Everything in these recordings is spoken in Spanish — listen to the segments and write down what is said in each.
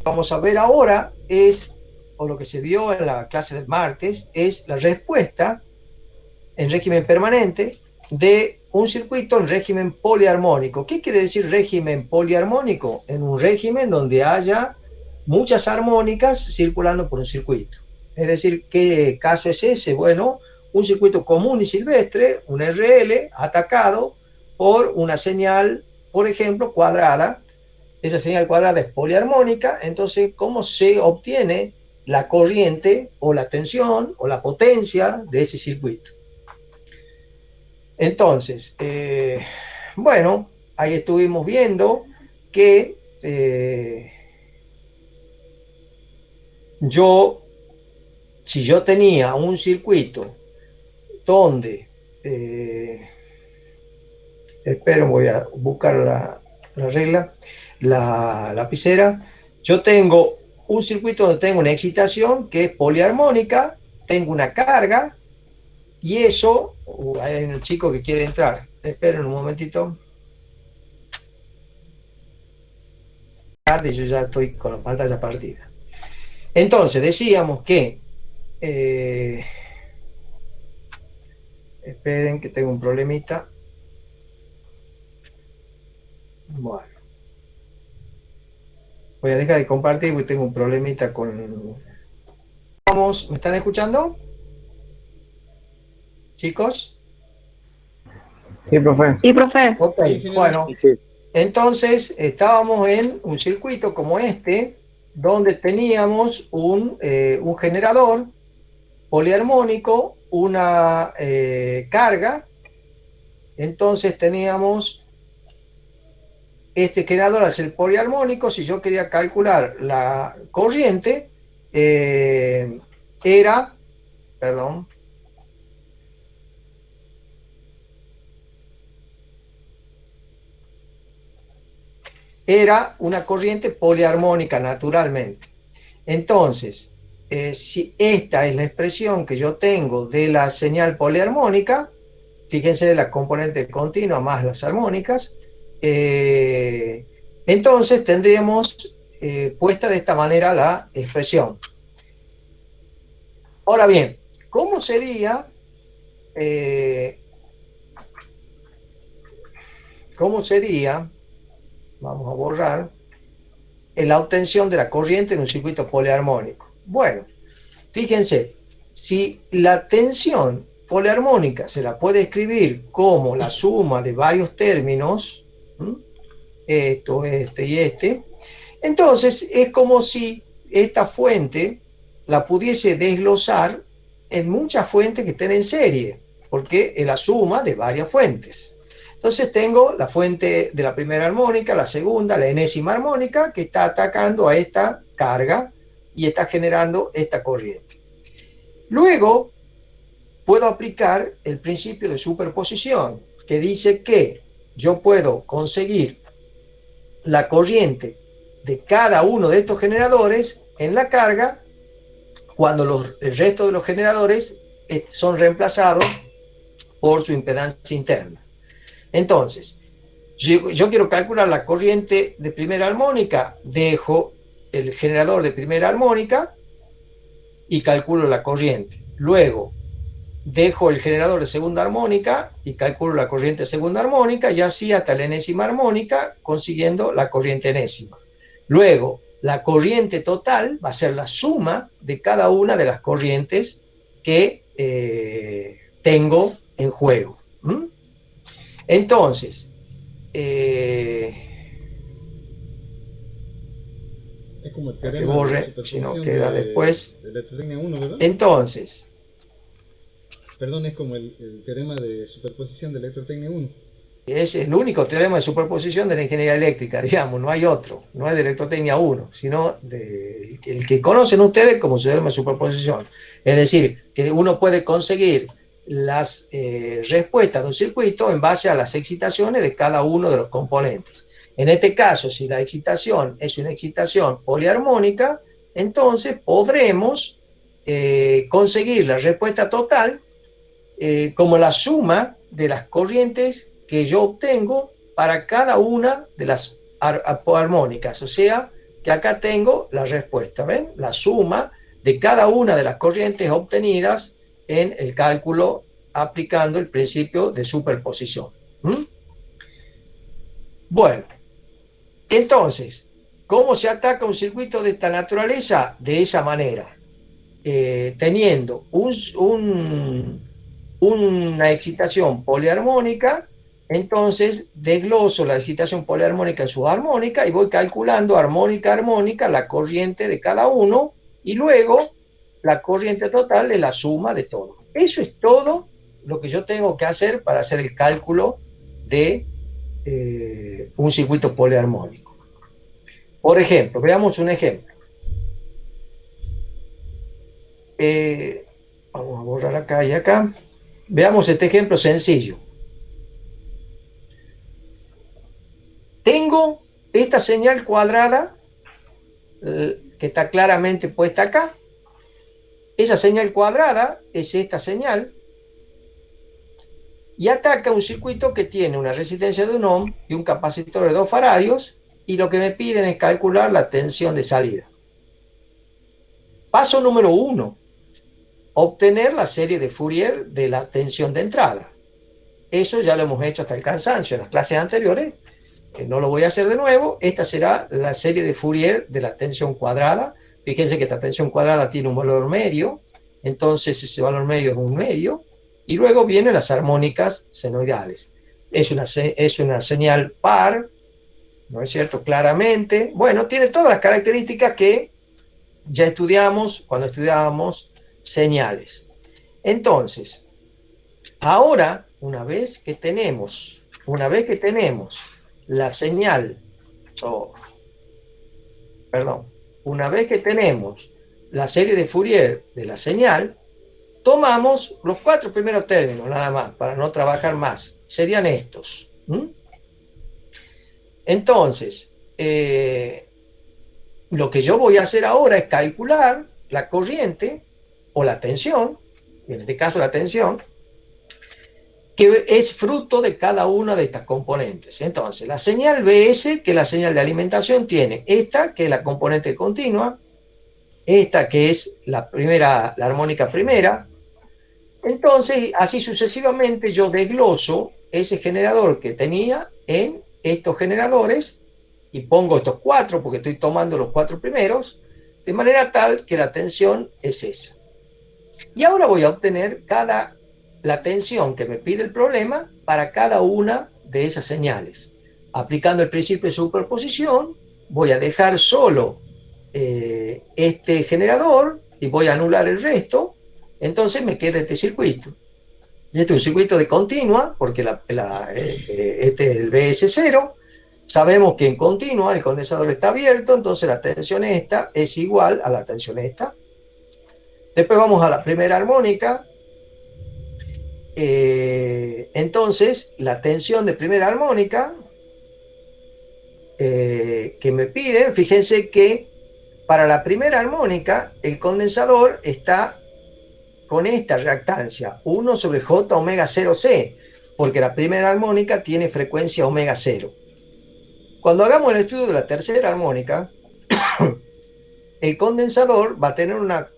vamos a ver ahora es, o lo que se vio en la clase del martes, es la respuesta en régimen permanente de un circuito en régimen poliarmónico. ¿Qué quiere decir régimen poliarmónico? En un régimen donde haya muchas armónicas circulando por un circuito. Es decir, ¿qué caso es ese? Bueno, un circuito común y silvestre, un RL, atacado por una señal, por ejemplo, cuadrada. Esa señal cuadrada es poliarmónica. Entonces, ¿cómo se obtiene la corriente o la tensión o la potencia de ese circuito? Entonces, bueno, ahí estuvimos viendo que si yo tenía un circuito donde, espero, voy a buscar la regla, la lapicera, yo tengo un circuito donde tengo una excitación que es poliarmónica, tengo una carga, y eso, hay un chico que quiere entrar, esperen un momentito. Tarde, yo ya estoy con la pantalla partida. Entonces, decíamos que esperen que tengo un problemita. Bueno, voy a dejar de compartir porque tengo un problemita con... Vamos, ¿me están escuchando? ¿Chicos? Sí, profe. Sí, profe. Ok, bueno, entonces estábamos en un circuito como este, donde teníamos un generador poliarmónico, una carga. Entonces teníamos este generador al ser poliarmónico. Si yo quería calcular la corriente, era, perdón, era una corriente poliarmónica naturalmente. Entonces, si esta es la expresión que yo tengo de la señal poliarmónica, fíjense la componente continua más las armónicas, entonces tendríamos puesta de esta manera la expresión. Ahora bien, ¿cómo sería vamos a borrar la obtención de la corriente en un circuito poliarmónico? Bueno, fíjense, si la tensión poliarmónica se la puede escribir como la suma de varios términos, esto, este y este, entonces es como si esta fuente la pudiese desglosar en muchas fuentes que estén en serie, porque es la suma de varias fuentes. Entonces tengo la fuente de la primera armónica, la segunda, la enésima armónica, que está atacando a esta carga y está generando esta corriente. Luego puedo aplicar el principio de superposición, que dice que yo puedo conseguir la corriente de cada uno de estos generadores en la carga cuando el resto de los generadores son reemplazados por su impedancia interna. Entonces, yo quiero calcular la corriente de primera armónica, dejo el generador de primera armónica y calculo la corriente. Luego, dejo el generador de segunda armónica y calculo la corriente de segunda armónica, y así hasta la enésima armónica, consiguiendo la corriente enésima. Luego, la corriente total va a ser la suma de cada una de las corrientes que tengo en juego. Entonces, es como el teorema borre, de si no queda después. De electrotecnia 1, ¿verdad? Entonces, perdón, es como el teorema de superposición de electrotecnia 1. Es el único teorema de superposición de la ingeniería eléctrica, digamos, no hay otro, no es de electrotecnia 1, sino el que conocen ustedes como teorema de superposición. Es decir, que uno puede conseguir las respuestas de un circuito en base a las excitaciones de cada uno de los componentes. En este caso, si la excitación es una excitación poliarmónica, entonces podremos conseguir la respuesta total como la suma de las corrientes que yo obtengo para cada una de las armónicas, o sea, que acá tengo la respuesta, ¿ven? La suma de cada una de las corrientes obtenidas en el cálculo aplicando el principio de superposición. ¿Mm? Bueno, entonces, ¿cómo se ataca un circuito de esta naturaleza? De esa manera, teniendo una excitación poliarmónica. Entonces desgloso la excitación poliarmónica en subarmónica y voy calculando armónica a armónica la corriente de cada uno y luego la corriente total es la suma de todo. Eso es todo lo que yo tengo que hacer para hacer el cálculo de un circuito poliarmónico. Por ejemplo, veamos un ejemplo. Vamos a borrar acá y acá. Veamos este ejemplo sencillo. Tengo esta señal cuadrada que está claramente puesta acá. Esa señal cuadrada es esta señal y ataca un circuito que tiene una resistencia de 1 ohm y un capacitor de 2 faradios y lo que me piden es calcular la tensión de salida. Paso número 1, obtener la serie de Fourier de la tensión de entrada. Eso ya lo hemos hecho hasta el cansancio en las clases anteriores. No lo voy a hacer de nuevo. Esta será la serie de Fourier de la tensión cuadrada. Fíjense que esta tensión cuadrada tiene un valor medio, entonces ese valor medio es un medio, y luego vienen las armónicas senoidales. Es una señal par, ¿no es cierto? Claramente. Bueno, tiene todas las características que ya estudiamos cuando estudiábamos señales. Entonces, ahora, una vez que tenemos la señal, una vez que tenemos la serie de Fourier de la señal, tomamos los 4 primeros términos nada más, para no trabajar más. Serían estos. Entonces, lo que yo voy a hacer ahora es calcular la corriente o la tensión, en este caso la tensión, que es fruto de cada una de estas componentes. Entonces, la señal BS, que es la señal de alimentación, tiene esta, que es la componente continua, esta que es la armónica primera. Entonces, así sucesivamente yo desgloso ese generador que tenía en estos generadores y pongo estos 4 porque estoy tomando los 4 primeros, de manera tal que la tensión es esa. Y ahora voy a obtener la tensión que me pide el problema para cada una de esas señales. Aplicando el principio de superposición, voy a dejar solo este generador y voy a anular el resto. Entonces me queda este circuito. Y este es un circuito de continua, porque este es el BS0. Sabemos que en continua el condensador está abierto, entonces la tensión esta es igual a la tensión esta. Después vamos a la primera armónica. Entonces, la tensión de primera armónica que me piden, fíjense que para la primera armónica el condensador está con esta reactancia, 1 sobre J omega 0C, porque la primera armónica tiene frecuencia omega 0. Cuando hagamos el estudio de la tercera armónica, el condensador va a tener una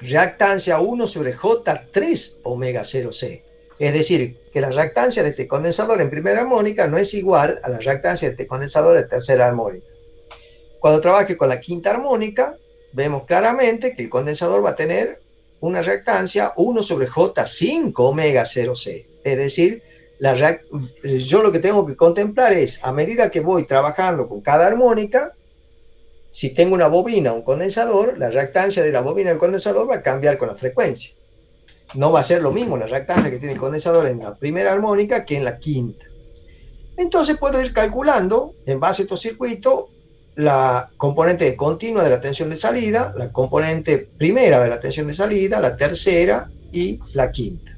reactancia 1 sobre J3 omega 0C. Es decir, que la reactancia de este condensador en primera armónica no es igual a la reactancia de este condensador en tercera armónica. Cuando trabaje con la quinta armónica, vemos claramente que el condensador va a tener una reactancia 1 sobre J5 omega 0C. Es decir, yo lo que tengo que contemplar es, a medida que voy trabajando con cada armónica, si tengo una bobina o un condensador, la reactancia de la bobina del condensador va a cambiar con la frecuencia. No va a ser lo mismo la reactancia que tiene el condensador en la primera armónica que en la quinta. Entonces puedo ir calculando, en base a estos circuitos, la componente continua de la tensión de salida, la componente primera de la tensión de salida, la tercera y la quinta.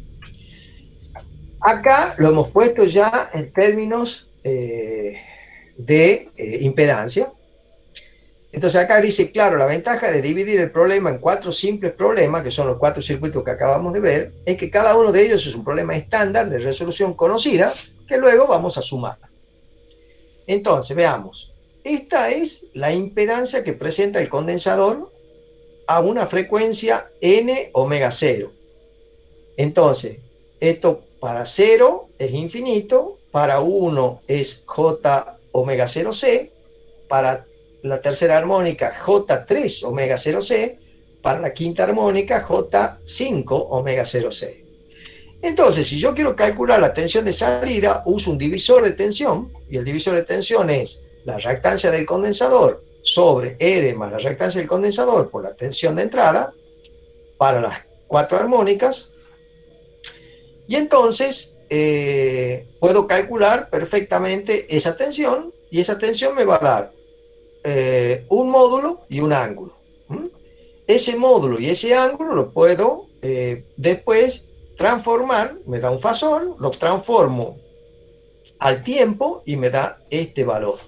Acá lo hemos puesto ya en términos de impedancia. Entonces acá dice, claro, la ventaja de dividir el problema en 4 simples problemas, que son los 4 circuitos que acabamos de ver, es que cada uno de ellos es un problema estándar de resolución conocida, que luego vamos a sumar. Entonces, veamos. esta es la impedancia que presenta el condensador a una frecuencia n omega 0. Entonces, esto para 0 es infinito, para 1 es j omega 0c, para la tercera armónica j3 omega 0c, para la quinta armónica j5 omega 0c. Entonces, si yo quiero calcular la tensión de salida, uso un divisor de tensión, y el divisor de tensión es la reactancia del condensador sobre R más la reactancia del condensador por la tensión de entrada para las 4 armónicas. Y entonces puedo calcular perfectamente esa tensión, y esa tensión me va a dar un módulo y un ángulo. Ese módulo y ese ángulo lo puedo después transformar, me da un fasor, lo transformo al tiempo y me da este valor.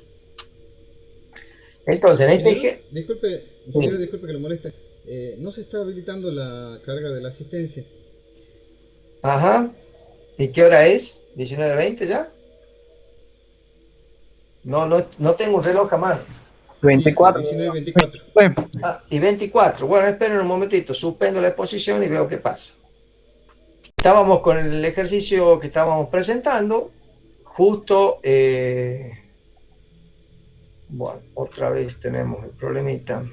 Entonces, en este ejemplo... Disculpe que lo moleste. No se está habilitando la carga de la asistencia. Ajá. ¿Y qué hora es? ¿19:20 ya? No tengo un reloj a mano. 24. 19:24. Ah, y 24. Bueno, esperen un momentito, suspendo la exposición y veo qué pasa. Estábamos con el ejercicio que estábamos presentando, justo, bueno, otra vez tenemos el problemita.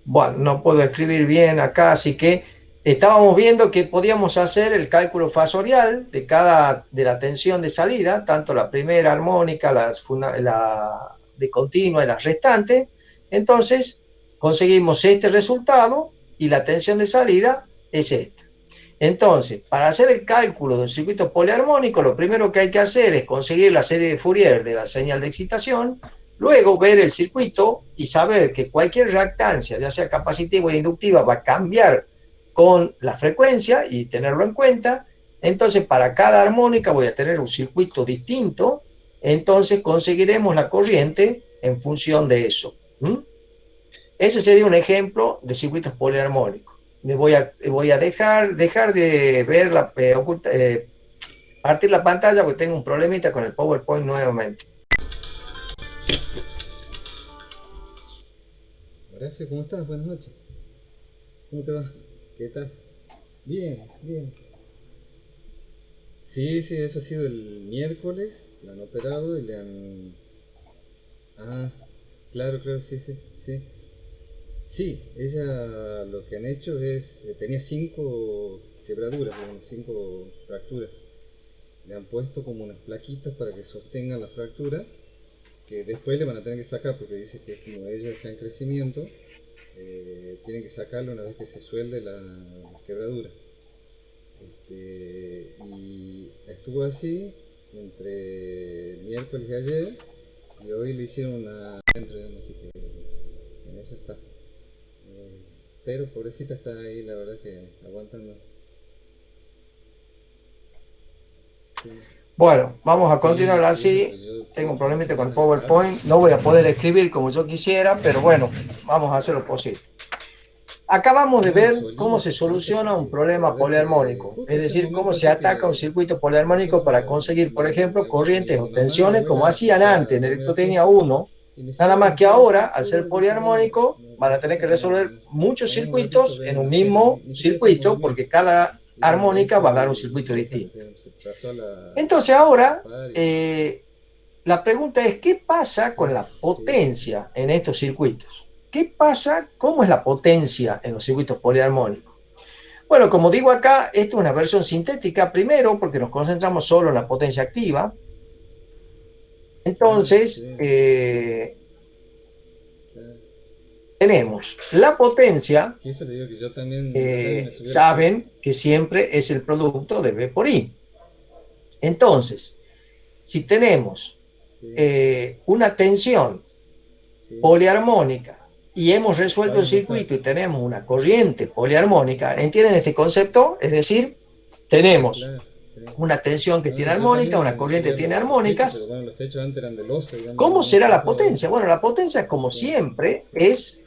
Bueno, no puedo escribir bien acá, así que estábamos viendo que podíamos hacer el cálculo fasorial de la tensión de salida, tanto la primera armónica, la de continua y las restantes. Entonces, conseguimos este resultado y la tensión de salida es esta. Entonces, para hacer el cálculo de un circuito poliarmónico, lo primero que hay que hacer es conseguir la serie de Fourier de la señal de excitación, luego ver el circuito y saber que cualquier reactancia, ya sea capacitiva o inductiva, va a cambiar con la frecuencia y tenerlo en cuenta. Entonces, para cada armónica voy a tener un circuito distinto, entonces conseguiremos la corriente en función de eso. Ese sería un ejemplo de circuitos poliarmónicos. Me voy a dejar de ver partir la pantalla porque tengo un problemita con el PowerPoint nuevamente. Horacio, ¿cómo estás? Buenas noches. ¿Cómo te va? ¿Qué tal? Bien, bien. Sí, eso ha sido el miércoles. La han operado y le han... Ah, claro, sí. Sí, ella lo que han hecho es... tenía 5 quebraduras, 5 fracturas. Le han puesto como unas plaquitas para que sostengan la fractura, que después le van a tener que sacar porque dice que como ella está en crecimiento, tienen que sacarlo una vez que se suelde la quebradura. Y estuvo así entre el miércoles y ayer, y hoy le hicieron una dentro, así que en eso está. Pero pobrecita está ahí, la verdad que aguantando. Sí. Bueno, vamos a continuar así. Tengo un problemita con el PowerPoint. No voy a poder escribir como yo quisiera, pero bueno, vamos a hacer lo posible. Acabamos de ver cómo se soluciona un problema poliarmónico, es decir, cómo se ataca un circuito poliarmónico para conseguir, por ejemplo, corrientes o tensiones como hacían antes en Electrotecnia 1, nada más que ahora, al ser poliarmónico, van a tener que resolver muchos circuitos en un mismo circuito, porque cada armónica va a dar un circuito distinto. Entonces ahora, la pregunta es, ¿qué pasa con la potencia en estos circuitos? ¿Qué pasa? ¿Cómo es la potencia en los circuitos poliarmónicos? Bueno, como digo acá, esta es una versión sintética, primero porque nos concentramos solo en la potencia activa. Entonces, tenemos la potencia, saben que siempre es el producto de V por I. Entonces, si tenemos una tensión poliarmónica y hemos resuelto el circuito y tenemos una corriente poliarmónica, ¿entienden este concepto? Es decir, tenemos una tensión que tiene armónica, una corriente tiene armónicas. ¿Cómo será la potencia? Bueno, la potencia, como siempre, es...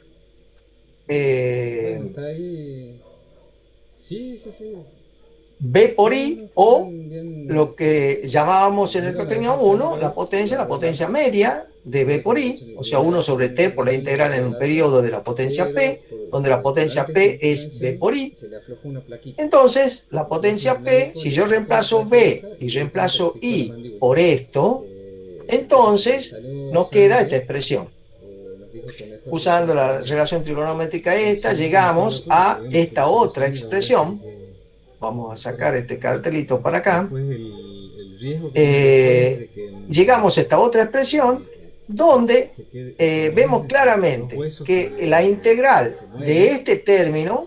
B por I, o lo que llamábamos en el contenido 1, la potencia media de B por I, o sea, 1 sobre T por la integral en un periodo de la potencia P, donde la potencia P es B por I. Entonces, la potencia P, si yo reemplazo B y reemplazo I por esto, entonces nos queda esta expresión. Usando la relación trigonométrica esta, llegamos a esta otra expresión. Vamos a sacar este cartelito para acá. Llegamos a esta otra expresión donde vemos claramente que la integral de este término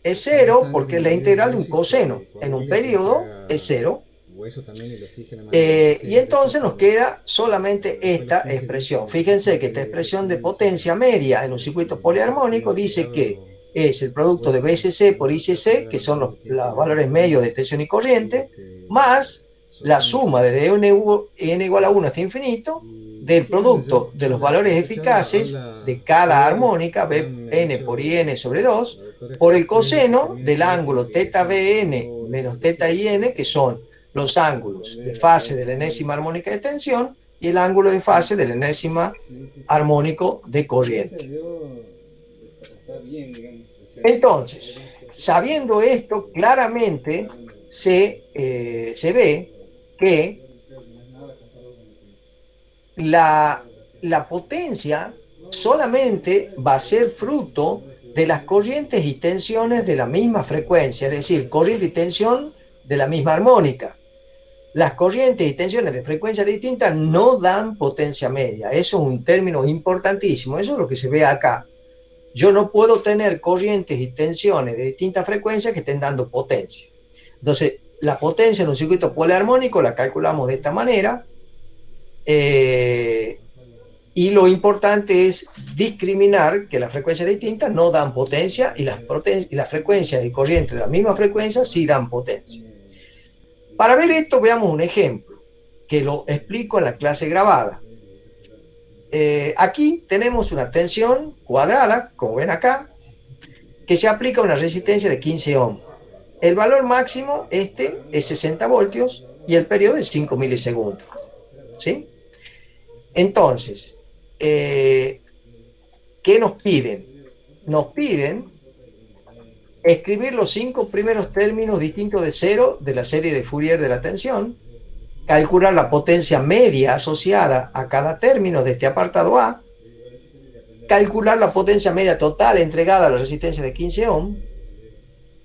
es 0 porque es la integral de un coseno. En un periodo es 0. Y entonces nos queda solamente esta expresión. Fíjense que esta expresión de potencia media en un circuito poliarmónico dice que es el producto de BSC por ICC, que son los valores medios de tensión y corriente, más la suma de n igual a 1 hasta infinito del producto de los valores eficaces de cada armónica, Bn por In sobre 2, por el coseno del ángulo θBn menos θIn, que son los ángulos de fase de la enésima armónica de tensión y el ángulo de fase del enésima armónico de corriente. Entonces, sabiendo esto, claramente se ve que la potencia solamente va a ser fruto de las corrientes y tensiones de la misma frecuencia, es decir, corriente y tensión de la misma armónica. Las corrientes y tensiones de frecuencia distintas no dan potencia media. Eso es un término importantísimo. Eso es lo que se ve acá. Yo no puedo tener corrientes y tensiones de distintas frecuencias que estén dando potencia. Entonces, la potencia en un circuito poliarmónico la calculamos de esta manera. Y lo importante es discriminar que las frecuencias distintas no dan potencia y las frecuencias y corrientes de la misma frecuencia sí dan potencia. Para ver esto, veamos un ejemplo que lo explico en la clase grabada. Aquí tenemos una tensión cuadrada, como ven acá, que se aplica a una resistencia de 15 ohms. El valor máximo es 60 voltios y el periodo es 5 milisegundos. ¿Sí? Entonces, ¿qué nos piden? Nos piden escribir los 5 primeros términos distintos de 0 de la serie de Fourier de la tensión, calcular la potencia media asociada a cada término de este apartado A, calcular la potencia media total entregada a la resistencia de 15 ohms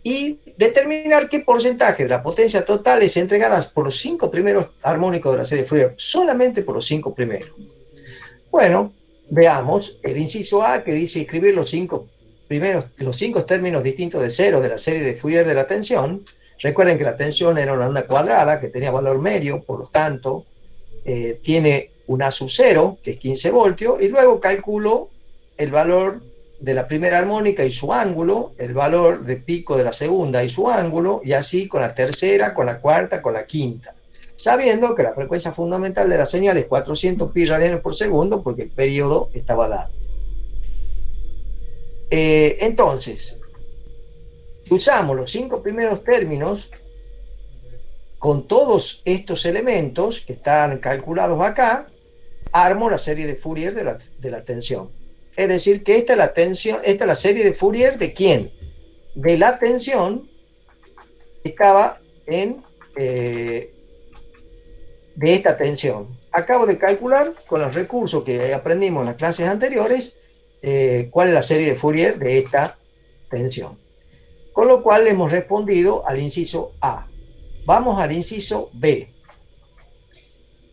y determinar qué porcentaje de la potencia total es entregada por los 5 primeros armónicos de la serie Fourier, solamente por los 5 primeros. Bueno, veamos el inciso A, que dice escribir los 5 términos distintos de 0 de la serie de Fourier de la tensión. Recuerden que la tensión era una onda cuadrada que tenía valor medio, por lo tanto tiene un A sub 0, que es 15 voltios, y luego calculo el valor de la primera armónica y su ángulo, el valor de pico de la segunda y su ángulo, y así con la tercera, con la cuarta, con la quinta, sabiendo que la frecuencia fundamental de la señal es 400 pi radianes por segundo porque el periodo estaba dado. Entonces, usamos los 5 primeros términos con todos estos elementos que están calculados acá, armo la serie de Fourier de la tensión. Es decir, que esta es la serie de Fourier ¿de quién? De la tensión que estaba de esta tensión. Acabo de calcular con los recursos que aprendimos en las clases anteriores cuál es la serie de Fourier de esta tensión. Con lo cual hemos respondido al inciso A. Vamos al inciso B.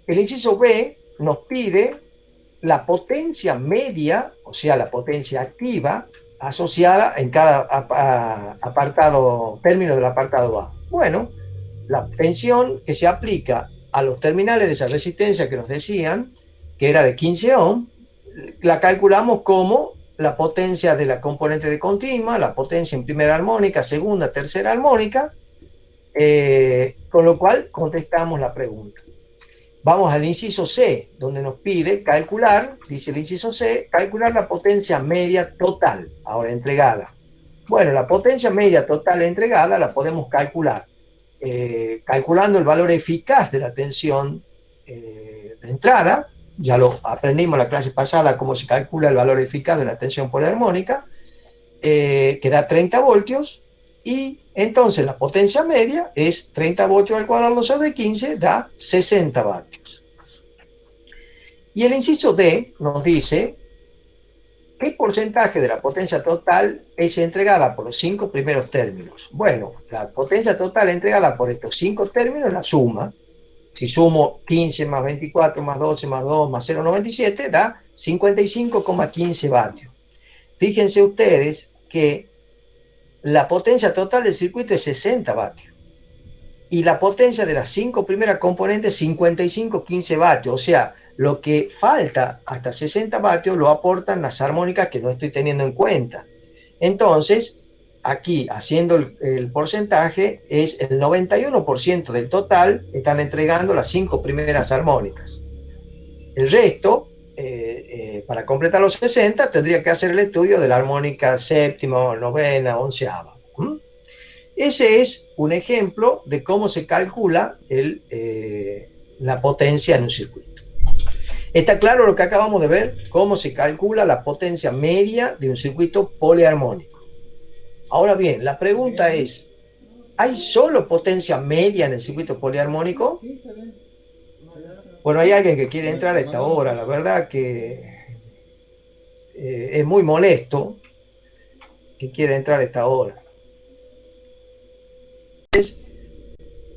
El inciso B nos pide la potencia media, o sea, la potencia activa, asociada en cada término del apartado A. Bueno, la tensión que se aplica a los terminales de esa resistencia que nos decían, que era de 15 ohms, la calculamos como la potencia de la componente de continua, la potencia en primera armónica, segunda, tercera armónica, con lo cual contestamos la pregunta. Vamos al inciso C, donde nos pide calcular, dice el inciso C, calcular la potencia media total, ahora entregada. Bueno, la potencia media total entregada la podemos calcular calculando el valor eficaz de la tensión de entrada. Ya lo aprendimos en la clase pasada cómo se calcula el valor eficaz de una tensión poliarmónica, que da 30 voltios, y entonces la potencia media es 30 voltios al cuadrado sobre 15, da 60 vatios. Y el inciso D nos dice qué porcentaje de la potencia total es entregada por los 5 primeros términos. Bueno, la potencia total entregada por estos 5 términos, la suma. Si sumo 15 más 24 más 12 más 2 más 0,97, da 55,15 vatios. Fíjense ustedes que la potencia total del circuito es 60 vatios. Y la potencia de las 5 primeras componentes, 55,15 vatios. O sea, lo que falta hasta 60 vatios lo aportan las armónicas que no estoy teniendo en cuenta. Entonces, aquí, haciendo el porcentaje, es el 91% del total están entregando las 5 primeras armónicas. El resto, para completar los 60, tendría que hacer el estudio de la armónica séptima, novena, onceava. Ese es un ejemplo de cómo se calcula la potencia en un circuito. ¿Está claro lo que acabamos de ver? Cómo se calcula la potencia media de un circuito poliarmónico. Ahora bien, la pregunta es, ¿hay solo potencia media en el circuito poliarmónico? Bueno, hay alguien que quiere entrar a esta hora. La verdad que es muy molesto que quiera entrar a esta hora. Es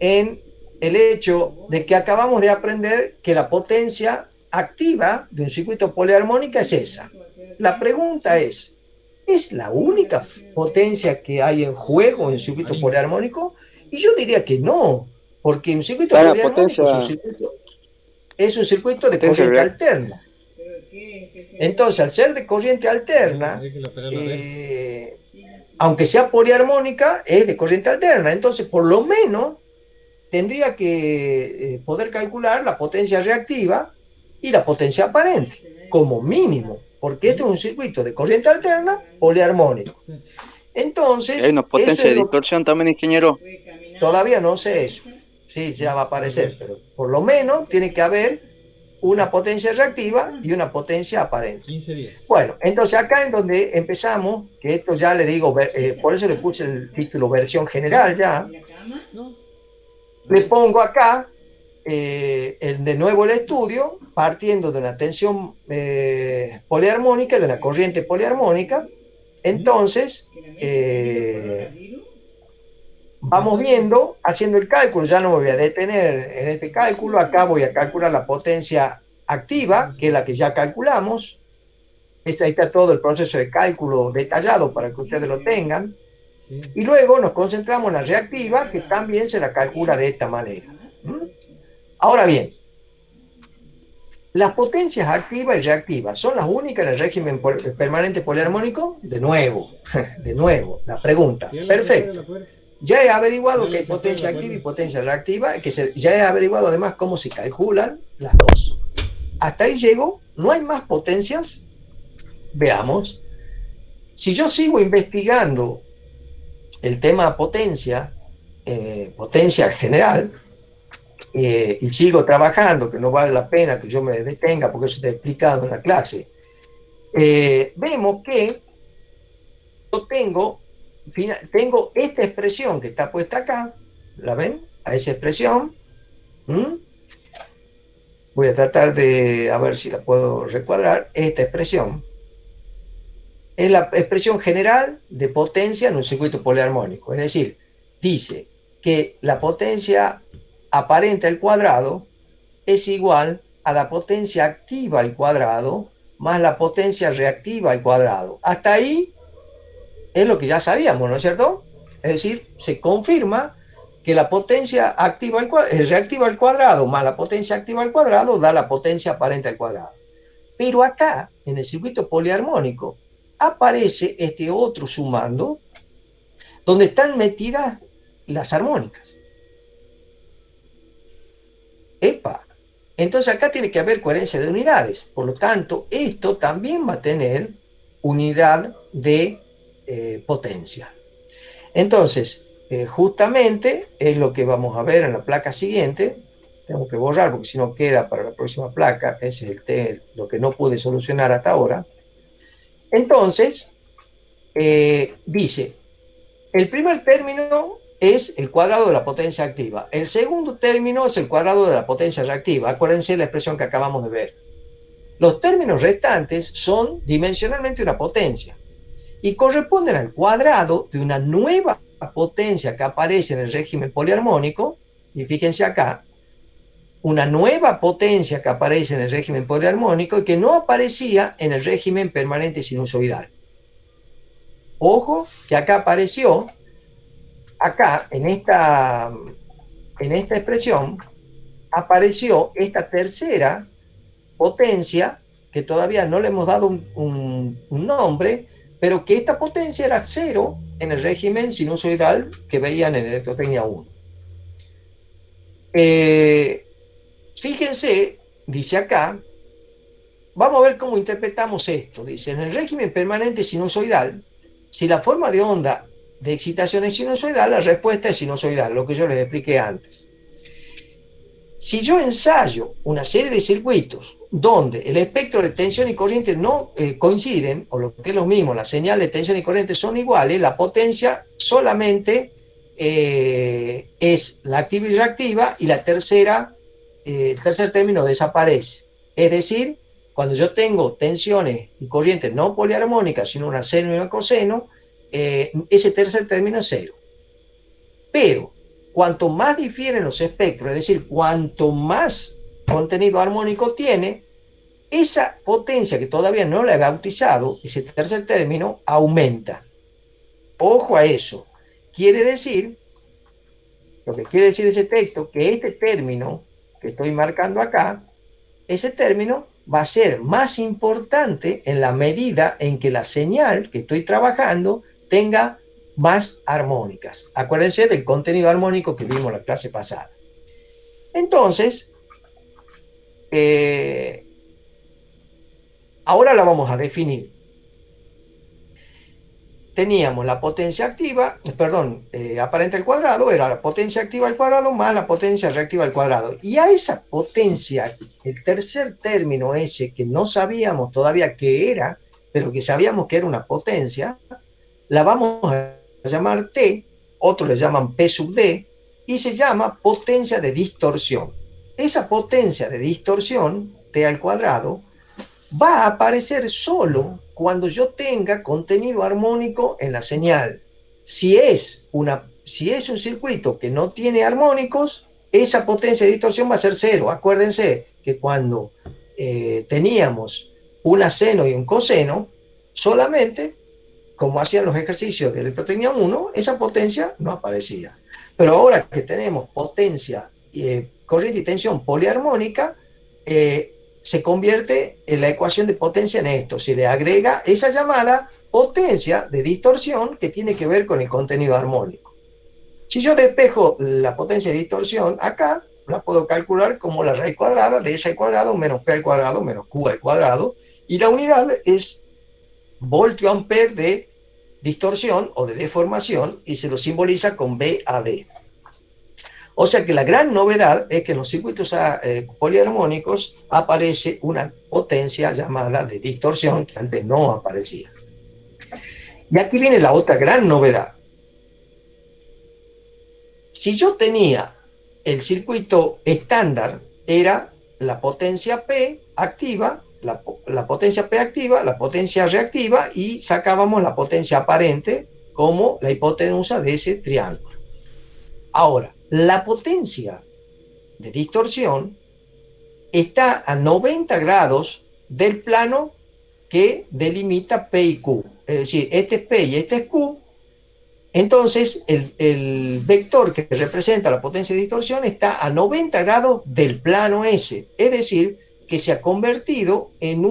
en el hecho de que acabamos de aprender que la potencia activa de un circuito poliarmónico es esa. La pregunta es la única potencia que hay en juego en un circuito poliarmónico? Y yo diría que no, porque un circuito poliarmónico es un circuito de corriente alterna. Entonces, al ser de corriente alterna, aunque sea poliarmónica, es de corriente alterna. Entonces, por lo menos, tendría que poder calcular la potencia reactiva y la potencia aparente, como mínimo, porque este es un circuito de corriente alterna poliarmónico. Entonces, ¿hay una potencia de distorsión también, ingeniero? Todavía no sé eso. Sí, ya va a aparecer, pero por lo menos tiene que haber una potencia reactiva y una potencia aparente. Bueno, entonces acá en donde empezamos, que esto ya le digo, por eso le puse el título versión general ya, le pongo acá de nuevo el estudio, partiendo de una tensión poliarmónica, de una corriente poliarmónica. Entonces, vamos viendo, haciendo el cálculo. Ya no me voy a detener en este cálculo. Acá voy a calcular la potencia activa, que es la que ya calculamos. Ahí está todo el proceso de cálculo detallado para que ustedes lo tengan. Y luego nos concentramos en la reactiva, que también se la calcula de esta manera. Ahora bien, las potencias activas y reactivas son las únicas en el régimen permanente poliarmónico. De nuevo, la pregunta. Perfecto. Ya he averiguado que hay potencia activa y potencia reactiva, ya he averiguado además cómo se calculan las dos. Hasta ahí llego, no hay más potencias. Veamos. Si yo sigo investigando el tema potencia general, y sigo trabajando, que no vale la pena que yo me detenga porque eso está explicado en la clase, vemos que yo tengo esta expresión que está puesta acá. ¿La ven? A esa expresión. Voy a tratar de a ver si la puedo recuadrar. Esta expresión es la expresión general de potencia en un circuito poliarmónico. Es decir, dice que la potencia aparente al cuadrado es igual a la potencia activa al cuadrado más la potencia reactiva al cuadrado. Hasta ahí es lo que ya sabíamos, ¿no es cierto? Es decir, se confirma que la potencia activa reactiva al cuadrado más la potencia activa al cuadrado da la potencia aparente al cuadrado. Pero acá, en el circuito poliarmónico, aparece este otro sumando, donde están metidas las armónicas. ¡Epa! Entonces acá tiene que haber coherencia de unidades. Por lo tanto, esto también va a tener unidad de potencia. Entonces, justamente es lo que vamos a ver en la placa siguiente. Tengo que borrar porque si no queda para la próxima placa. Ese es lo que no pude solucionar hasta ahora. Entonces, dice, el primer término es el cuadrado de la potencia activa. El segundo término es el cuadrado de la potencia reactiva. Acuérdense la expresión que acabamos de ver. Los términos restantes son dimensionalmente una potencia y corresponden al cuadrado de una nueva potencia que aparece en el régimen poliarmónico. Y fíjense acá, una nueva potencia que aparece en el régimen poliarmónico y que no aparecía en el régimen permanente sinusoidal. Ojo que acá apareció, acá en esta expresión, apareció esta tercera potencia que todavía no le hemos dado un nombre, pero que esta potencia era cero en el régimen sinusoidal que veían en electrotecnia 1. Fíjense, dice acá, vamos a ver cómo interpretamos esto. Dice, en el régimen permanente sinusoidal, si la forma de onda de excitación es sinusoidal, la respuesta es sinusoidal, lo que yo les expliqué antes. Si yo ensayo una serie de circuitos donde el espectro de tensión y corriente no coinciden, o lo que es lo mismo, la señal de tensión y corriente son iguales, la potencia solamente es la activa y reactiva, y el tercer término desaparece. Es decir, cuando yo tengo tensiones y corrientes no poliarmónicas, sino una seno y una coseno, ese tercer término es cero. Pero cuanto más difieren los espectros, es decir, cuanto más contenido armónico tiene, esa potencia que todavía no la he bautizado, ese tercer término, aumenta. Ojo a eso. Quiere decir, lo que quiere decir ese texto, que este término que estoy marcando acá, ese término va a ser más importante en la medida en que la señal que estoy trabajando tenga más armónicas. Acuérdense del contenido armónico que vimos en la clase pasada. Entonces, ahora la vamos a definir. Teníamos la potencia activa, aparente al cuadrado, era la potencia activa al cuadrado más la potencia reactiva al cuadrado. Y a esa potencia, el tercer término ese que no sabíamos todavía qué era, pero que sabíamos que era una potencia, la vamos a llamar T, otros le llaman P sub D, y se llama potencia de distorsión. Esa potencia de distorsión, T al cuadrado, va a aparecer solo cuando yo tenga contenido armónico en la señal. Si es un circuito que no tiene armónicos, esa potencia de distorsión va a ser cero. Acuérdense que cuando teníamos una seno y un coseno, solamente, como hacían los ejercicios de electrotecnia 1, esa potencia no aparecía. Pero ahora que tenemos potencia, corriente y tensión poliarmónica, se convierte en la ecuación de potencia en esto. Se le agrega esa llamada potencia de distorsión que tiene que ver con el contenido armónico. Si yo despejo la potencia de distorsión acá, la puedo calcular como la raíz cuadrada de S al cuadrado menos P al cuadrado menos Q al cuadrado, y la unidad es voltio ampere de distorsión o de deformación, y se lo simboliza con VAD. O sea que la gran novedad es que en los circuitos poliarmónicos aparece una potencia llamada de distorsión que antes no aparecía. Y aquí viene la otra gran novedad. Si yo tenía el circuito estándar, era la potencia P activa, la potencia P activa, la potencia reactiva, y sacábamos la potencia aparente como la hipotenusa de ese triángulo. Ahora, la potencia de distorsión está a 90 grados del plano que delimita P y Q. Es decir, este es P y este es Q. Entonces, el vector que representa la potencia de distorsión está a 90 grados del plano S. Es decir, que se ha convertido en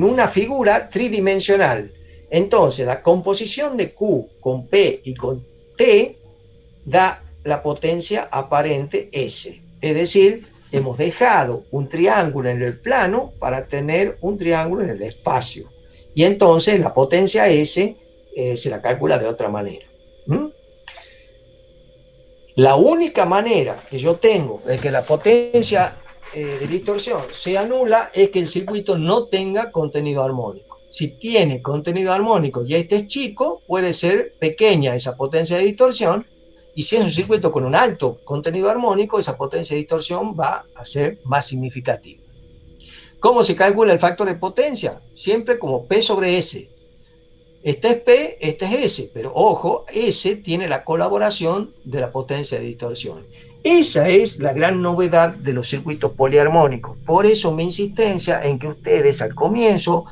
una figura tridimensional. Entonces, la composición de Q con P y con T da la potencia aparente S. Es decir, hemos dejado un triángulo en el plano para tener un triángulo en el espacio. Y entonces la potencia S se la calcula de otra manera. La única manera que yo tengo de que la potencia de distorsión sea nula es que el circuito no tenga contenido armónico. Si tiene contenido armónico y este es chico, puede ser pequeña esa potencia de distorsión, y si es un circuito con un alto contenido armónico, esa potencia de distorsión va a ser más significativa. ¿Cómo se calcula el factor de potencia? Siempre como P sobre S. Este es P, este es S, pero ojo, S tiene la colaboración de la potencia de distorsión. Esa es la gran novedad de los circuitos poliarmónicos. Por eso mi insistencia en que ustedes al comienzo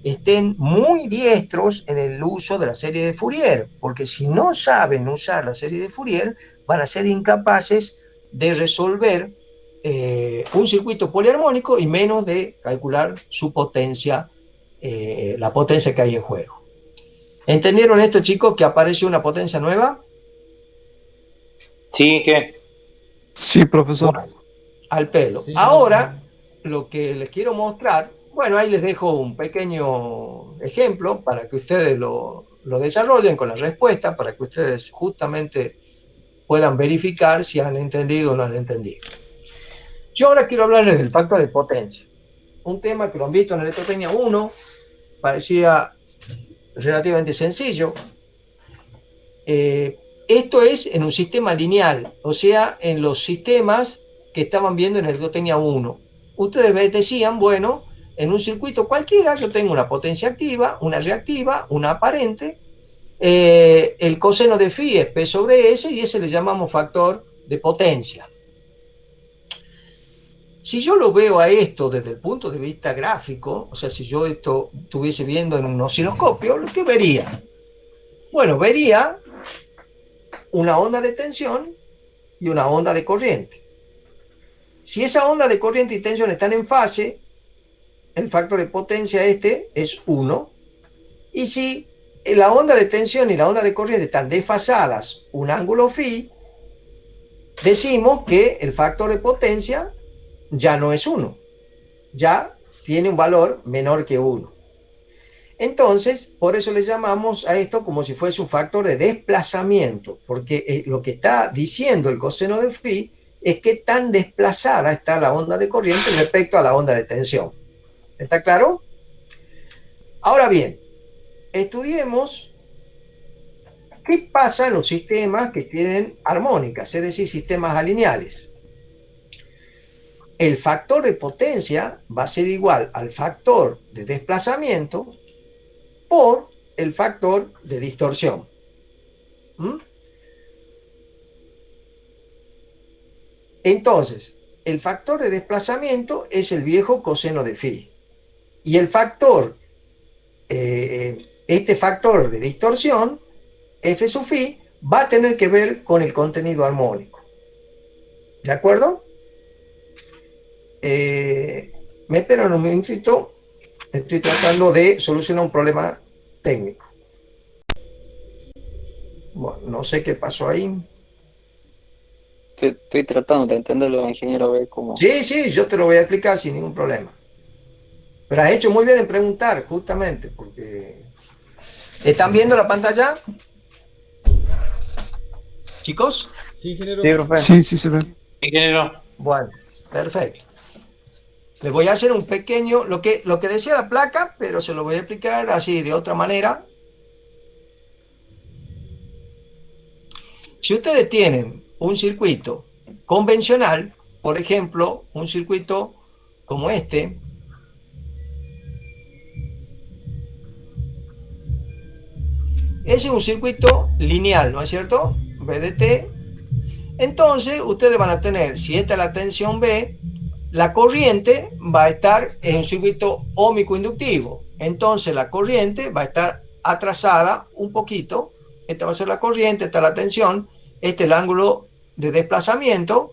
estén muy diestros en el uso de la serie de Fourier, porque si no saben usar la serie de Fourier, van a ser incapaces de resolver un circuito poliarmónico y menos de calcular su potencia, la potencia que hay en juego. ¿Entendieron esto, chicos, que aparece una potencia nueva? Sí, ¿qué? Sí, profesor. Bueno, al pelo. Sí, Ahora, lo que les quiero mostrar, bueno, ahí les dejo un pequeño ejemplo para que ustedes lo desarrollen con la respuesta, para que ustedes justamente puedan verificar si han entendido o no han entendido. Yo ahora quiero hablarles del factor de potencia. Un tema que lo han visto en Electrotecnia 1, parecía relativamente sencillo. Esto es en un sistema lineal, o sea, en los sistemas que estaban viendo en Electrotecnia 1. Ustedes decían, bueno, en un circuito cualquiera yo tengo una potencia activa, una reactiva, una aparente, el coseno de phi es P sobre S y ese le llamamos factor de potencia. Si yo lo veo a esto desde el punto de vista gráfico, o sea, si yo esto estuviese viendo en un osciloscopio, ¿qué vería? Bueno, vería una onda de tensión y una onda de corriente. Si esa onda de corriente y tensión están en fase, el factor de potencia es 1. Y si la onda de tensión y la onda de corriente están desfasadas un ángulo phi, decimos que el factor de potencia ya no es 1, ya tiene un valor menor que 1. Entonces, por eso le llamamos a esto como si fuese un factor de desplazamiento, porque lo que está diciendo el coseno de phi es qué tan desplazada está la onda de corriente respecto a la onda de tensión. ¿Está claro? Ahora bien, estudiemos qué pasa en los sistemas que tienen armónicas, es decir, sistemas alineales. El factor de potencia va a ser igual al factor de desplazamiento por el factor de distorsión. Entonces, el factor de desplazamiento es el viejo coseno de phi. Y el factor, este factor de distorsión, f sub phi, va a tener que ver con el contenido armónico. ¿De acuerdo? Me esperan un minutito, estoy tratando de solucionar un problema técnico. Bueno, no sé qué pasó ahí. Estoy tratando de entenderlo, ingeniero, a ver cómo. Sí, yo te lo voy a explicar sin ningún problema. Pero has hecho muy bien en preguntar, justamente, porque... ¿Están viendo la pantalla? ¿Chicos? Sí, ingeniero. Sí, profe. Sí, sí se ve. Ingeniero. Bueno, perfecto. Les voy a hacer un pequeño, lo que decía la placa, pero se lo voy a explicar así de otra manera. Si ustedes tienen un circuito convencional, por ejemplo, un circuito como este, ese es un circuito lineal, ¿no es cierto? VDT. Entonces, ustedes van a tener, si esta es la tensión B, la corriente va a estar en un circuito óhmico inductivo. Entonces, la corriente va a estar atrasada un poquito. Esta va a ser la corriente, esta es la tensión, este es el ángulo de desplazamiento.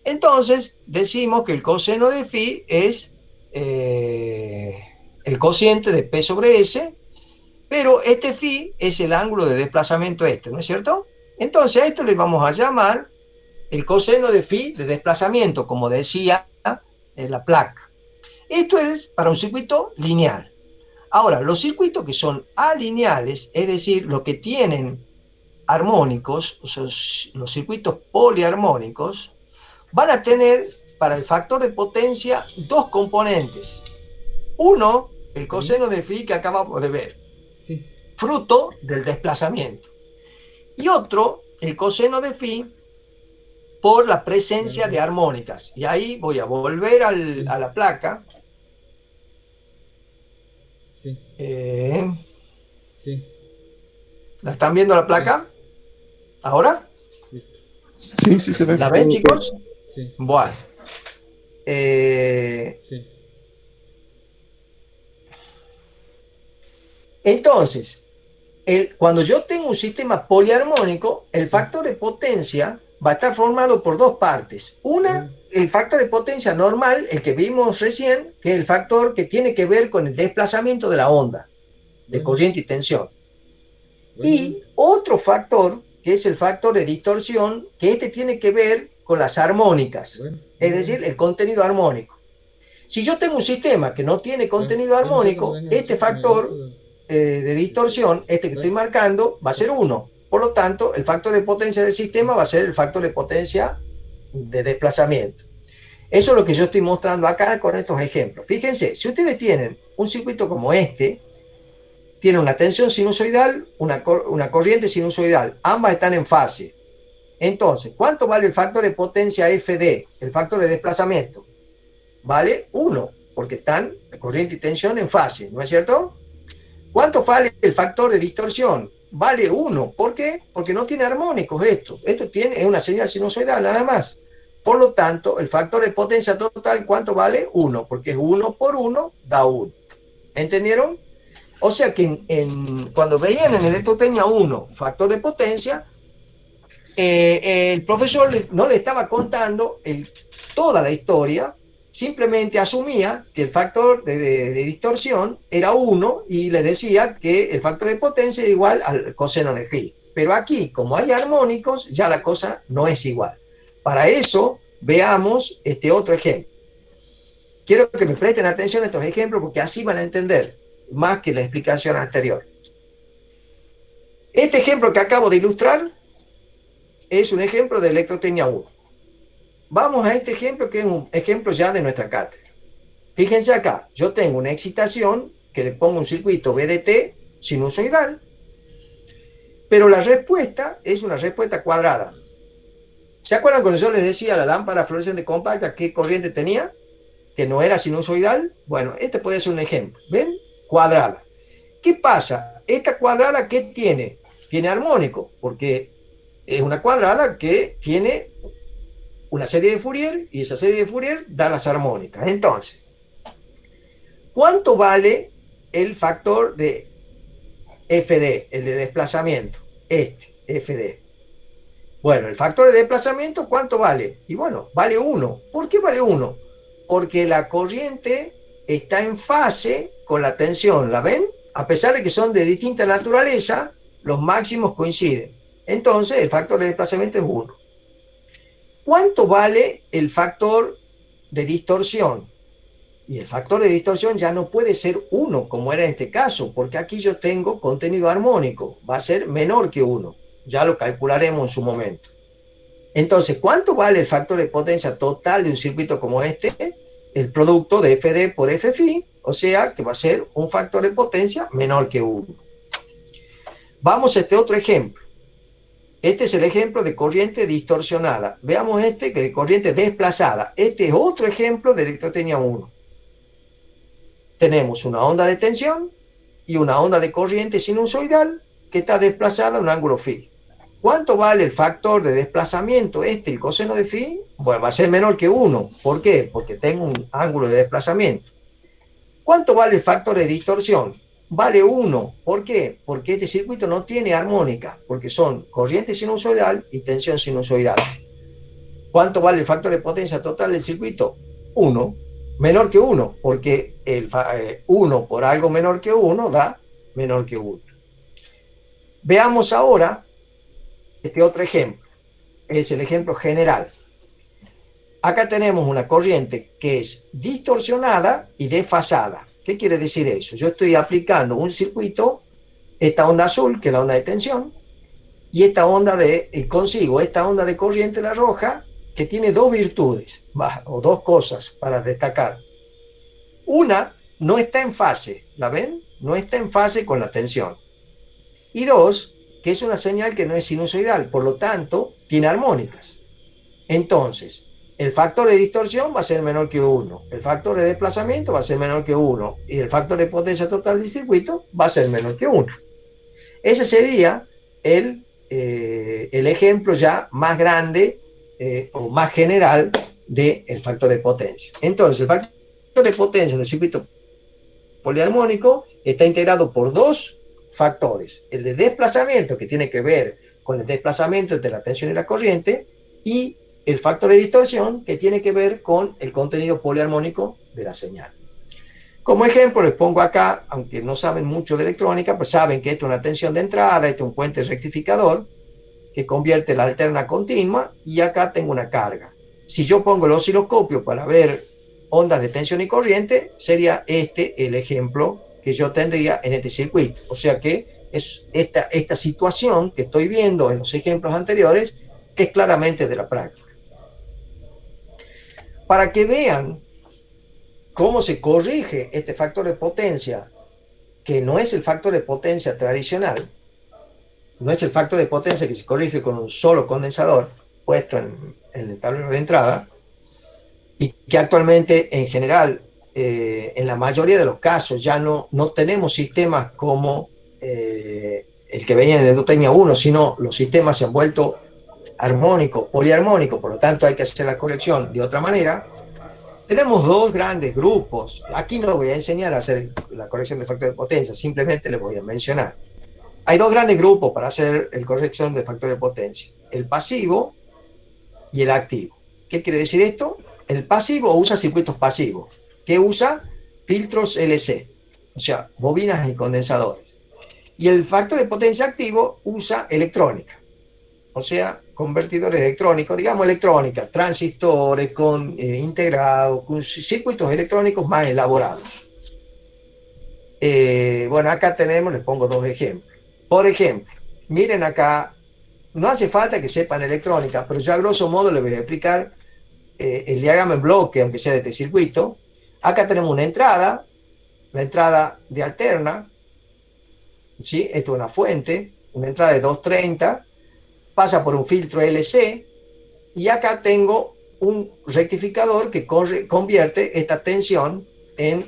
Entonces, decimos que el coseno de phi es el cociente de P sobre S, pero este phi es el ángulo de desplazamiento ¿no es cierto? Entonces, a esto le vamos a llamar el coseno de phi de desplazamiento, como decía en la placa. Esto es para un circuito lineal. Ahora, los circuitos que son alineales, es decir, los que tienen armónicos, o sea, los circuitos poliarmónicos, van a tener para el factor de potencia dos componentes. Uno, el coseno de phi que acabamos de ver, Sí. fruto del desplazamiento. Y otro, el coseno de phi por la presencia de armónicas. Y ahí voy a volver a la placa. Sí. Sí. ¿La están viendo la placa? ¿Ahora? Listo. Sí, sí se ve. ¿La ven, chicos? Sí. Bueno. Sí. Entonces, cuando yo tengo un sistema poliarmónico, el factor de potencia va a estar formado por dos partes. Una, el factor de potencia normal, el que vimos recién, que es el factor que tiene que ver con el desplazamiento de la onda, de corriente y tensión. Y otro factor, que es el factor de distorsión, que este tiene que ver con las armónicas, es decir, el contenido armónico. Si yo tengo un sistema que no tiene contenido armónico, este factor de distorsión, este que estoy marcando, va a ser 1. Por lo tanto, el factor de potencia del sistema va a ser el factor de potencia de desplazamiento. Eso es lo que yo estoy mostrando acá con estos ejemplos. Fíjense, si ustedes tienen un circuito como este, tiene una tensión sinusoidal, una corriente sinusoidal, ambas están en fase. Entonces, ¿cuánto vale el factor de potencia FD, el factor de desplazamiento? Vale 1, porque están corriente y tensión en fase, ¿no es cierto? ¿Cuánto vale el factor de distorsión? Vale 1. ¿Por qué? Porque no tiene armónicos esto. Esto es una señal sinusoidal nada más. Por lo tanto, el factor de potencia total, ¿cuánto vale? 1, porque es 1 por 1 da 1. ¿Entendieron? O sea que cuando veían en el electrotecnia 1 factor de potencia, el profesor no le estaba contando toda la historia, simplemente asumía que el factor de distorsión era 1 y le decía que el factor de potencia era igual al coseno de phi. Pero aquí, como hay armónicos, ya la cosa no es igual. Para eso, veamos este otro ejemplo. Quiero que me presten atención a estos ejemplos porque así van a entender más que la explicación anterior. Este ejemplo que acabo de ilustrar es un ejemplo de electrotecnia 1. Vamos a este ejemplo que es un ejemplo ya de nuestra cátedra. Fíjense acá, yo tengo una excitación que le pongo un circuito VDT sinusoidal, pero la respuesta es una respuesta cuadrada. ¿Se acuerdan cuando yo les decía la lámpara fluorescente compacta qué corriente tenía? Que no era sinusoidal. Bueno, este puede ser un ejemplo. ¿Ven? Cuadrada. ¿Qué pasa? Esta cuadrada, ¿qué tiene? Tiene armónico, porque es una cuadrada que tiene una serie de Fourier, y esa serie de Fourier da las armónicas. Entonces, ¿cuánto vale el factor de FD, el de desplazamiento? FD. Bueno, el factor de desplazamiento, ¿cuánto vale? Y bueno, vale 1. ¿Por qué vale 1? Porque la corriente está en fase con la tensión, ¿la ven? A pesar de que son de distinta naturaleza, los máximos coinciden. Entonces, el factor de desplazamiento es 1. ¿Cuánto vale el factor de distorsión? Y el factor de distorsión ya no puede ser 1, como era en este caso, porque aquí yo tengo contenido armónico, va a ser menor que 1. Ya lo calcularemos en su momento. Entonces, ¿cuánto vale el factor de potencia total de un circuito como este? El producto de FD por Fφ, o sea que va a ser un factor de potencia menor que 1. Vamos a este otro ejemplo. Este es el ejemplo de corriente distorsionada. Veamos este, que de corriente desplazada. Este es otro ejemplo de electrotecnia 1. Tenemos una onda de tensión y una onda de corriente sinusoidal que está desplazada a un ángulo phi. ¿Cuánto vale el factor de desplazamiento el coseno de phi? Bueno, va a ser menor que 1. ¿Por qué? Porque tengo un ángulo de desplazamiento. ¿Cuánto vale el factor de distorsión? Vale 1. ¿Por qué? Porque este circuito no tiene armónica, porque son corriente sinusoidal y tensión sinusoidal. ¿Cuánto vale el factor de potencia total del circuito? 1. Menor que 1, porque 1 por algo menor que 1 da menor que 1. Veamos ahora este otro ejemplo. Es el ejemplo general. Acá tenemos una corriente que es distorsionada y desfasada. ¿Qué quiere decir eso? Yo estoy aplicando un circuito, esta onda azul, que es la onda de tensión, y esta onda consigo esta onda de corriente, la roja, que tiene dos virtudes, o dos cosas para destacar. Una, no está en fase, ¿la ven? No está en fase con la tensión. Y dos, que es una señal que no es sinusoidal, por lo tanto, tiene armónicas. Entonces, el factor de distorsión va a ser menor que 1, el factor de desplazamiento va a ser menor que 1, y el factor de potencia total del circuito va a ser menor que 1. Ese sería el ejemplo ya más grande o más general del factor de potencia. Entonces, el factor de potencia en el circuito poliarmónico está integrado por dos factores: el de desplazamiento, que tiene que ver con el desplazamiento entre la tensión y la corriente, y el factor de distorsión, que tiene que ver con el contenido poliarmónico de la señal. Como ejemplo les pongo acá, aunque no saben mucho de electrónica, pues saben que esto es una tensión de entrada, esto es un puente rectificador que convierte la alterna continua, y acá tengo una carga. Si yo pongo el osciloscopio para ver ondas de tensión y corriente, sería este el ejemplo que yo tendría en este circuito. O sea que es esta situación que estoy viendo en los ejemplos anteriores es claramente de la práctica. Para que vean cómo se corrige este factor de potencia, que no es el factor de potencia tradicional, no es el factor de potencia que se corrige con un solo condensador puesto en el tablero de entrada, y que actualmente en general, en la mayoría de los casos, ya no tenemos sistemas como el que veía en el Endotecnia 1, sino los sistemas se han vuelto armónicos, poliarmónicos, por lo tanto hay que hacer la corrección de otra manera. Tenemos dos grandes grupos. Aquí no voy a enseñar a hacer la corrección de factor de potencia, simplemente les voy a mencionar. Hay dos grandes grupos para hacer la corrección de factor de potencia: el pasivo y el activo. ¿Qué quiere decir esto? El pasivo usa circuitos pasivos, que usa filtros LC, o sea, bobinas y condensadores. Y el factor de potencia activo usa electrónica, o sea, convertidores electrónicos, digamos electrónica, transistores con integrados, con circuitos electrónicos más elaborados. Bueno, acá tenemos, les pongo dos ejemplos. Por ejemplo, miren acá, no hace falta que sepan electrónica, pero yo a grosso modo les voy a explicar el diagrama en bloque, aunque sea de este circuito. Acá tenemos una entrada, la entrada de alterna, ¿sí? Esto es una fuente, una entrada de 230, pasa por un filtro LC, y acá tengo un rectificador que convierte esta tensión en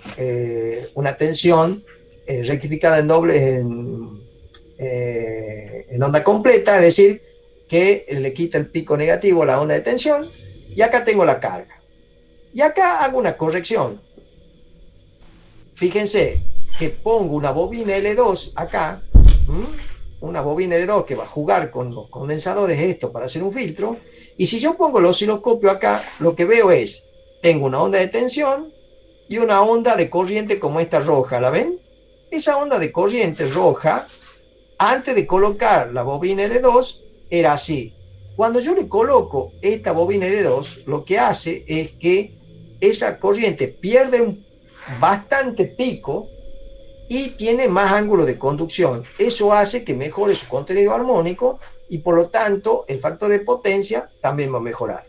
una tensión rectificada en doble, en onda completa, es decir, que le quita el pico negativo a la onda de tensión, y acá tengo la carga. Y acá hago una corrección. Fíjense que pongo una bobina L2 acá, una bobina L2 que va a jugar con los condensadores esto para hacer un filtro, y si yo pongo el osciloscopio acá, lo que veo es, tengo una onda de tensión y una onda de corriente como esta roja, ¿la ven? Esa onda de corriente roja, antes de colocar la bobina L2, era así. Cuando yo le coloco esta bobina L2, lo que hace es que esa corriente pierde bastante pico y tiene más ángulo de conducción. Eso hace que mejore su contenido armónico y por lo tanto el factor de potencia también va a mejorar.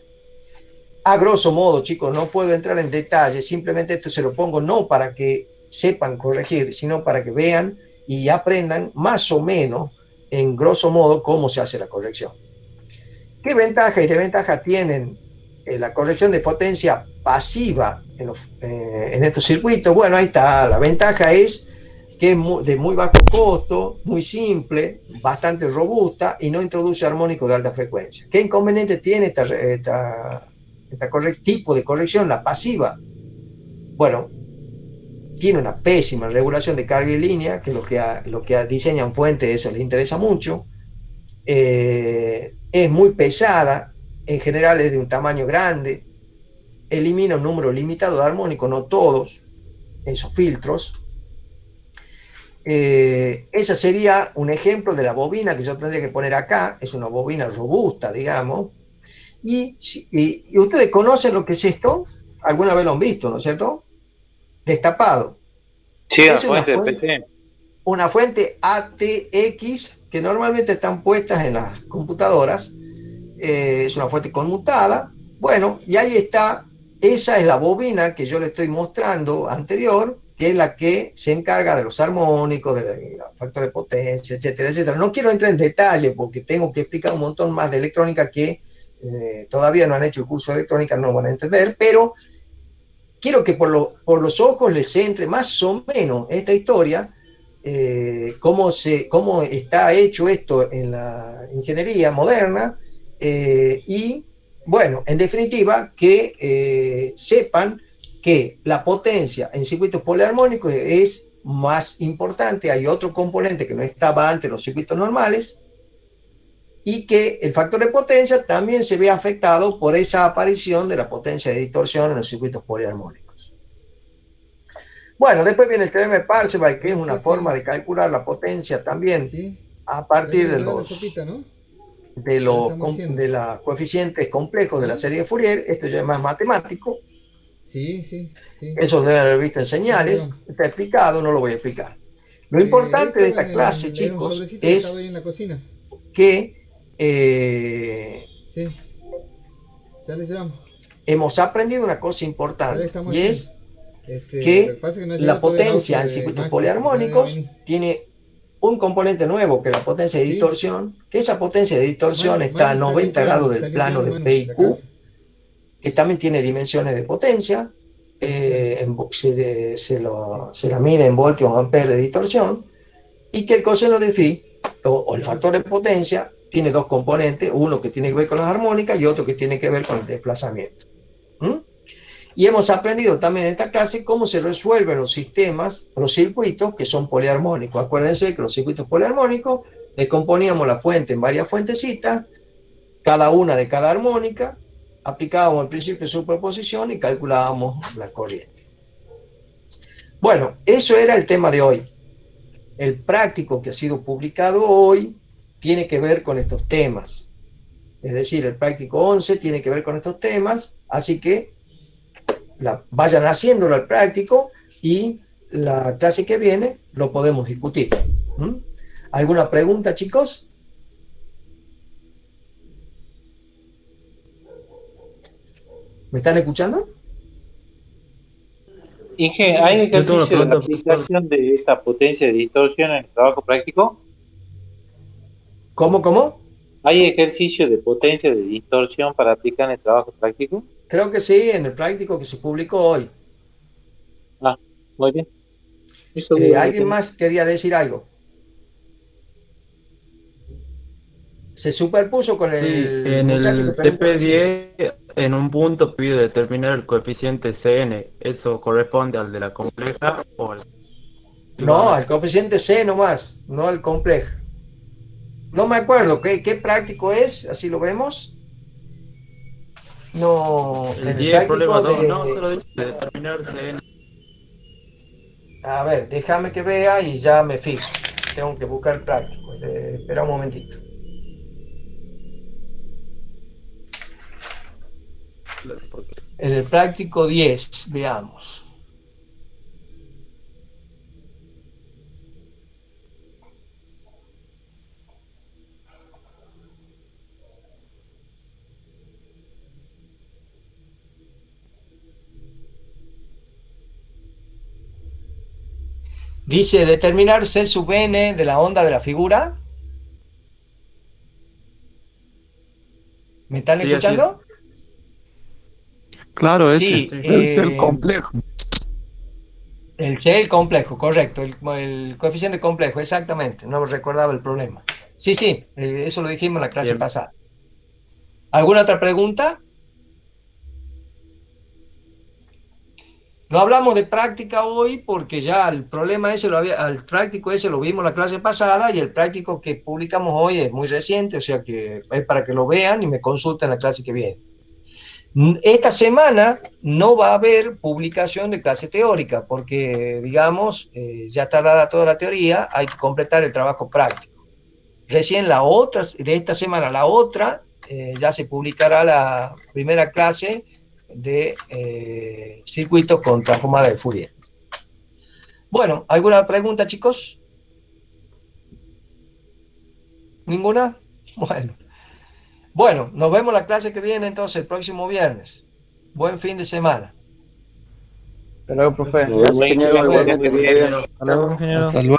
A grosso modo, chicos, no puedo entrar en detalle, simplemente esto se lo pongo no para que sepan corregir, sino para que vean y aprendan más o menos en grosso modo cómo se hace la corrección. ¿Qué ventaja y desventaja tienen la corrección de potencia pasiva en estos circuitos? Bueno, ahí está. La ventaja es que es de muy bajo costo, muy simple, bastante robusta y no introduce armónicos de alta frecuencia. ¿Qué inconveniente tiene tipo de corrección, la pasiva? Bueno, tiene una pésima regulación de carga y línea, que lo que diseñan fuentes, eso les interesa mucho. Es muy pesada, en general es de un tamaño grande, elimina un número limitado de armónicos, no todos esos filtros. Esa sería un ejemplo de la bobina que yo tendría que poner acá. Es una bobina robusta, digamos. Y ustedes conocen lo que es esto, alguna vez lo han visto, ¿no es cierto? Destapado. Sí, la fuente de PC. una fuente ATX que normalmente están puestas en las computadoras. Es una fuente conmutada. Bueno, y ahí está. Esa es la bobina que yo le estoy mostrando anterior, que es la que se encarga de los armónicos, de los factores de potencia, etcétera, etcétera. No quiero entrar en detalle porque tengo que explicar un montón más de electrónica que todavía no han hecho el curso de electrónica, no van a entender, pero quiero que por los ojos les entre más o menos esta historia, cómo está hecho esto en la ingeniería moderna, y bueno, en definitiva, que sepan que la potencia en circuitos poliarmónicos es más importante. Hay otro componente que no estaba antes en los circuitos normales, y que el factor de potencia también se ve afectado por esa aparición de la potencia de distorsión en los circuitos poliarmónicos. Bueno, después viene el teorema de Parseval, que es una forma de calcular la potencia también a partir de los coeficientes complejos de la serie de Fourier. Esto ya es más matemático. Eso lo deben haber visto en señales. Está explicado, no lo voy a explicar. Lo importante de esta clase, chicos, es que hemos aprendido una cosa importante, y es que la potencia en circuitos poliarmónicos tiene un componente nuevo, que es la potencia de distorsión, que esa potencia de distorsión está a 90 grados del plano de P y Q, que también tiene dimensiones de potencia, se la mide en voltios o amperes de distorsión, y que el coseno de phi, o el factor de potencia, tiene dos componentes, uno que tiene que ver con las armónicas y otro que tiene que ver con el desplazamiento. Y hemos aprendido también en esta clase cómo se resuelven los sistemas, los circuitos que son poliarmónicos. Acuérdense que los circuitos poliarmónicos descomponíamos la fuente en varias fuentecitas, cada una de cada armónica, aplicábamos el principio de superposición y calculábamos la corriente. Bueno, eso era el tema de hoy. El práctico que ha sido publicado hoy tiene que ver con estos temas. Es decir, el práctico 11 tiene que ver con estos temas, así que vayan haciéndolo al práctico y la clase que viene lo podemos discutir. ¿Alguna pregunta, chicos? ¿Me están escuchando? Inge, ¿hay ejercicio de la aplicación de esta potencia de distorsión en el trabajo práctico? ¿Cómo? ¿Hay ejercicio de potencia de distorsión para aplicar en el trabajo práctico? Creo que sí, en el práctico que se publicó hoy. Ah, muy bien. ¿Alguien más quería decir algo? Se superpuso con el en muchacho el que preguntó CP10, en un punto pide determinar el coeficiente CN. ¿Eso corresponde al de la compleja o al...? No, al coeficiente C nomás, no al complejo. No me acuerdo qué práctico es, así lo vemos. No, el 10, problema 2, no, solo dice determinar CN. A ver, déjame que vea y ya me fijo. Tengo que buscar el práctico. Espera un momentito. En el práctico 10, veamos. Dice determinar C sub n de la onda de la figura. ¿Me están escuchando? Claro, ese. Sí, Es el complejo. El C, el complejo, correcto. El coeficiente complejo, exactamente. No recordaba el problema. Sí, eso lo dijimos en la clase pasada. ¿Alguna otra pregunta? No hablamos de práctica hoy porque ya el problema ese, el práctico ese lo vimos en la clase pasada, y el práctico que publicamos hoy es muy reciente, o sea que es para que lo vean y me consulten en la clase que viene. Esta semana no va a haber publicación de clase teórica porque, digamos, ya está dada toda la teoría, hay que completar el trabajo práctico. Recién de esta semana, la otra, ya se publicará la primera clase de circuitos con transformadora de Fourier. Bueno, ¿alguna pregunta, chicos? ¿Ninguna? Bueno, nos vemos la clase que viene entonces el próximo viernes. Buen fin de semana. Hasta luego, profe. Nos vemos, ingeniero. Hasta luego. Igualmente bien. Hasta luego, ingeniero. Hasta luego.